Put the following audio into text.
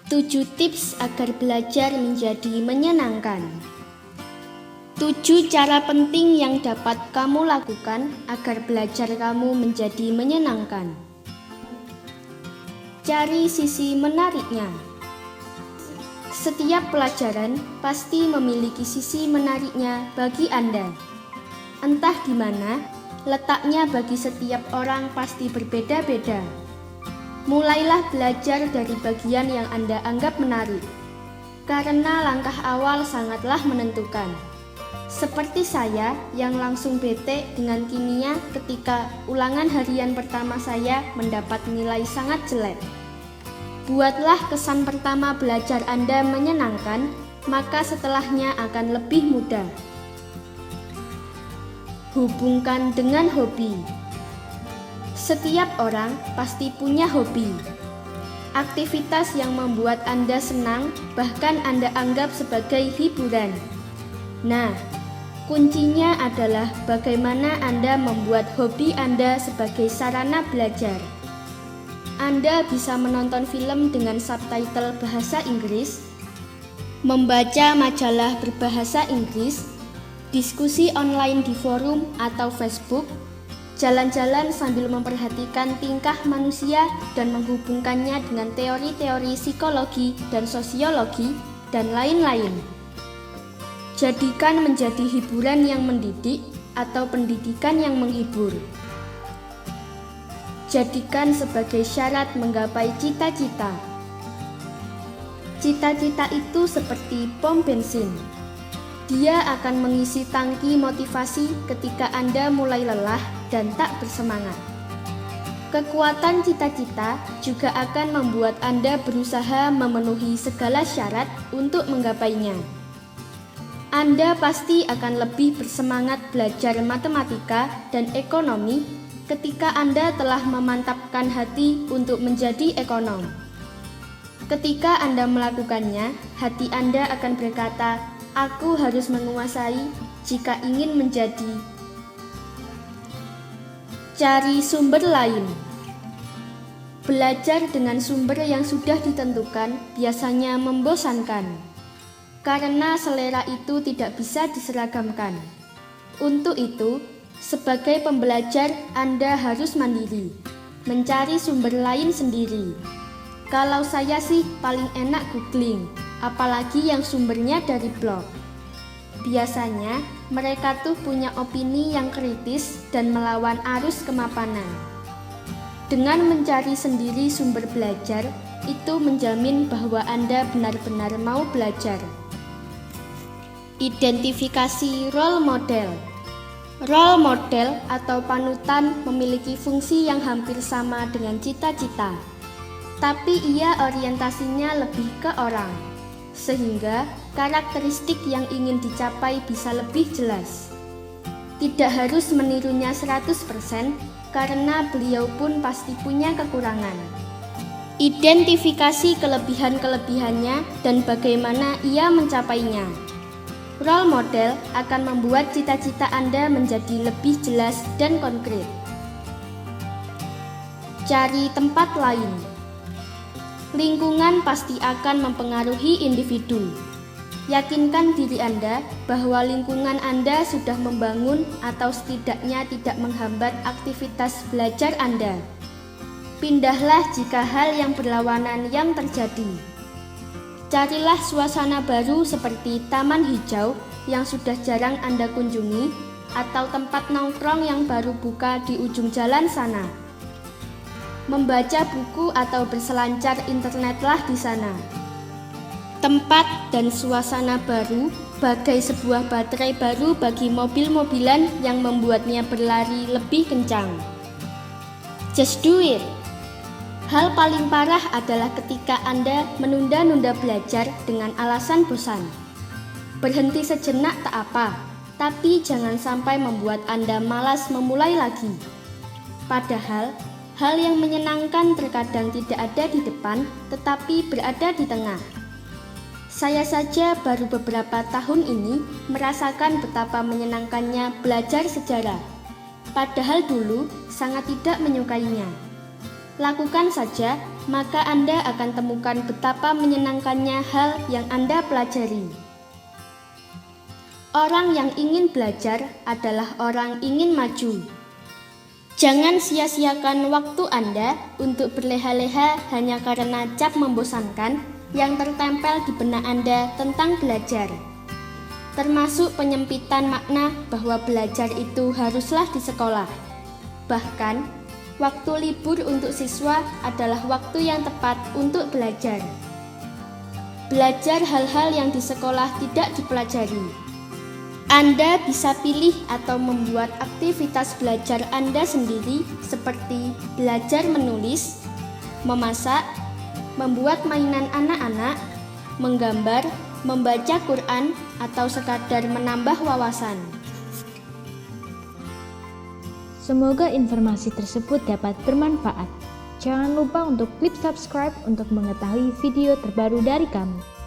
7 tips agar belajar menjadi menyenangkan. 7 cara penting yang dapat kamu lakukan agar belajar kamu menjadi menyenangkan. Cari sisi menariknya. Setiap pelajaran pasti memiliki sisi menariknya bagi Anda. Entah di mana, letaknya bagi setiap orang pasti berbeda-beda. Mulailah belajar dari bagian yang Anda anggap menarik, karena langkah awal sangatlah menentukan. Seperti saya yang langsung bete dengan kimia ketika ulangan harian pertama saya mendapat nilai sangat jelek. Buatlah kesan pertama belajar Anda menyenangkan, maka setelahnya akan lebih mudah. Hubungkan dengan hobi. Setiap orang pasti punya hobi, aktivitas yang membuat Anda senang, bahkan Anda anggap sebagai hiburan. Nah, kuncinya adalah bagaimana Anda membuat hobi Anda sebagai sarana belajar. Anda bisa menonton film dengan subtitle bahasa Inggris, membaca majalah berbahasa Inggris, diskusi online di forum atau Facebook, jalan-jalan sambil memperhatikan tingkah manusia dan menghubungkannya dengan teori-teori psikologi dan sosiologi, dan lain-lain. Jadikan menjadi hiburan yang mendidik atau pendidikan yang menghibur. Jadikan sebagai syarat menggapai cita-cita. Cita-cita itu seperti pom bensin. Dia akan mengisi tangki motivasi ketika Anda mulai lelah dan tak bersemangat. Kekuatan cita-cita juga akan membuat Anda berusaha memenuhi segala syarat untuk menggapainya. Anda pasti akan lebih bersemangat belajar matematika dan ekonomi ketika Anda telah memantapkan hati untuk menjadi ekonom. Ketika Anda melakukannya, hati Anda akan berkata, "Aku harus menguasai jika ingin menjadi." Cari sumber lain. Belajar dengan sumber yang sudah ditentukan biasanya membosankan, karena selera itu tidak bisa diseragamkan. Untuk itu, sebagai pembelajar Anda harus mandiri, mencari sumber lain sendiri. Kalau saya sih paling enak googling, apalagi yang sumbernya dari blog. Biasanya mereka tuh punya opini yang kritis dan melawan arus kemapanan. Dengan mencari sendiri sumber belajar, itu menjamin bahwa Anda benar-benar mau belajar. Identifikasi role model. Role model atau panutan memiliki fungsi yang hampir sama dengan cita-cita, tapi ia orientasinya lebih ke orang, sehingga karakteristik yang ingin dicapai bisa lebih jelas. Tidak harus menirunya 100%, karena beliau pun pasti punya kekurangan. Identifikasi kelebihan-kelebihannya dan bagaimana ia mencapainya. Role model akan membuat cita-cita Anda menjadi lebih jelas dan konkret. Cari tempat lain. Lingkungan pasti akan mempengaruhi individu. Yakinkan diri Anda bahwa lingkungan Anda sudah membangun atau setidaknya tidak menghambat aktivitas belajar Anda. Pindahlah jika hal yang berlawanan yang terjadi. Carilah suasana baru seperti taman hijau yang sudah jarang Anda kunjungi, atau tempat nongkrong yang baru buka di ujung jalan sana. Membaca buku atau berselancar internetlah di sana. Tempat dan suasana baru bagai sebuah baterai baru bagi mobil-mobilan yang membuatnya berlari lebih kencang. Just do it! Hal paling parah adalah ketika Anda menunda-nunda belajar dengan alasan bosan. Berhenti sejenak tak apa, tapi jangan sampai membuat Anda malas memulai lagi. Padahal, hal yang menyenangkan terkadang tidak ada di depan, tetapi berada di tengah. Saya saja baru beberapa tahun ini merasakan betapa menyenangkannya belajar sejarah. Padahal dulu sangat tidak menyukainya. Lakukan saja maka Anda akan temukan betapa menyenangkannya hal yang Anda pelajari. Orang yang ingin belajar adalah orang ingin maju. Jangan sia-siakan waktu Anda untuk berleha-leha hanya karena cap membosankan yang tertempel di benak Anda tentang belajar. Termasuk penyempitan makna bahwa belajar itu haruslah di sekolah. Bahkan, waktu libur untuk siswa adalah waktu yang tepat untuk belajar. Belajar hal-hal yang di sekolah tidak dipelajari. Anda bisa pilih atau membuat aktivitas belajar Anda sendiri seperti belajar menulis, memasak, membuat mainan anak-anak, menggambar, membaca Quran, atau sekadar menambah wawasan. Semoga informasi tersebut dapat bermanfaat. Jangan lupa untuk klik subscribe untuk mengetahui video terbaru dari kami.